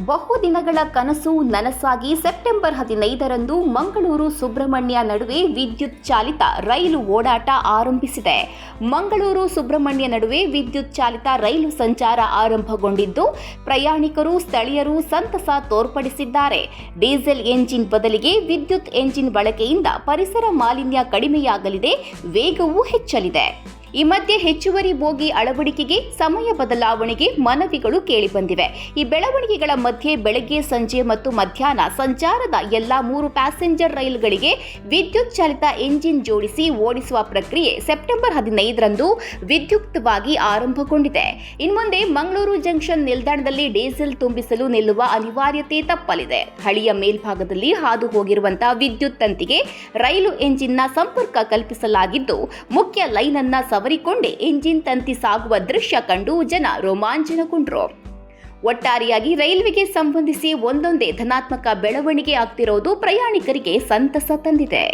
ಬಹುದಿನಗಳ ಕನಸು ನನಸಾಗಿ ಸೆಪ್ಟೆಂಬರ್ 15ರಂದು ಮಂಗಳೂರು ಸುಬ್ರಹ್ಮಣ್ಯ ನಡುವೆ ವಿದ್ಯುತ್ ಚಾಲಿತ ರೈಲು ಓಡಾಟ ಆರಂಭಿಸಿದೆ. ಮಂಗಳೂರು ಸುಬ್ರಹ್ಮಣ್ಯ ನಡುವೆ ವಿದ್ಯುತ್ ಚಾಲಿತ ರೈಲು ಸಂಚಾರ ಆರಂಭಗೊಂಡಿದ್ದು, ಪ್ರಯಾಣಿಕರು ಸ್ಥಳೀಯರು ಸಂತಸ ತೋರ್ಪಡಿಸಿದ್ದಾರೆ. ಡೀಸೆಲ್ ಎಂಜಿನ್ ಬದಲಿಗೆ ವಿದ್ಯುತ್ ಎಂಜಿನ್ ಬಳಕೆಯಿಂದ ಪರಿಸರ ಮಾಲಿನ್ಯ ಕಡಿಮೆಯಾಗಲಿದೆ, ವೇಗವೂ ಹೆಚ್ಚಲಿದೆ. ಈ ಮಧ್ಯೆ ಹೆಚ್ಚುವರಿ ಬೋಗಿ ಅಳವಡಿಕೆಗೆ ಸಮಯ ಬದಲಾವಣೆಗೆ ಮನವಿಗಳು ಕೇಳಿಬಂದಿವೆ. ಈ ಬೆಳವಣಿಗೆಗಳ ಮಧ್ಯೆ ಬೆಳಗ್ಗೆ, ಸಂಜೆ ಮತ್ತು ಮಧ್ಯಾಹ್ನ ಸಂಚಾರದ ಎಲ್ಲಾ 3 ಪ್ಯಾಸೆಂಜರ್ ರೈಲುಗಳಿಗೆ ವಿದ್ಯುತ್ ಚಾಲಿತ ಎಂಜಿನ್ ಜೋಡಿಸಿ ಓಡಿಸುವ ಪ್ರಕ್ರಿಯೆ ಸೆಪ್ಟೆಂಬರ್ 15ರಂದು ವಿದ್ಯುಕ್ತವಾಗಿ ಆರಂಭಗೊಂಡಿದೆ. ಇನ್ಮುಂದೆ ಮಂಗಳೂರು ಜಂಕ್ಷನ್ ನಿಲ್ದಾಣದಲ್ಲಿ ಡೀಸೆಲ್ ತುಂಬಿಸಲು ನಿಲ್ಲುವ ಅನಿವಾರ್ಯತೆ ತಪ್ಪಲಿದೆ. ಹಳಿಯ ಮೇಲ್ಭಾಗದಲ್ಲಿ ಹಾದು ಹೋಗಿರುವಂತಹ ವಿದ್ಯುತ್ ತಂತಿಗೆ ರೈಲು ಎಂಜಿನ್ನ ಸಂಪರ್ಕ ಕಲ್ಪಿಸಲಾಗಿದ್ದು, ಮುಖ್ಯ ಲೈನ್ ಅನ್ನ ಸವರಿಕೊಂಡೇ ಎಂಜಿನ್ ತಂತಿ ಸಾಗುವ ದೃಶ್ಯ ಕಂಡು ಜನ ರೋಮಾಂಚನಗೊಂಡರು. ಒಟ್ಟಾರೆಯಾಗಿ ರೈಲ್ವೆಗೆ ಸಂಬಂಧಿಸಿ ಒಂದೊಂದೇ ಧನಾತ್ಮಕ ಬೆಳವಣಿಗೆ ಆಗ್ತಿರೋದು ಪ್ರಯಾಣಿಕರಿಗೆ ಸಂತಸ ತಂದಿದೆ.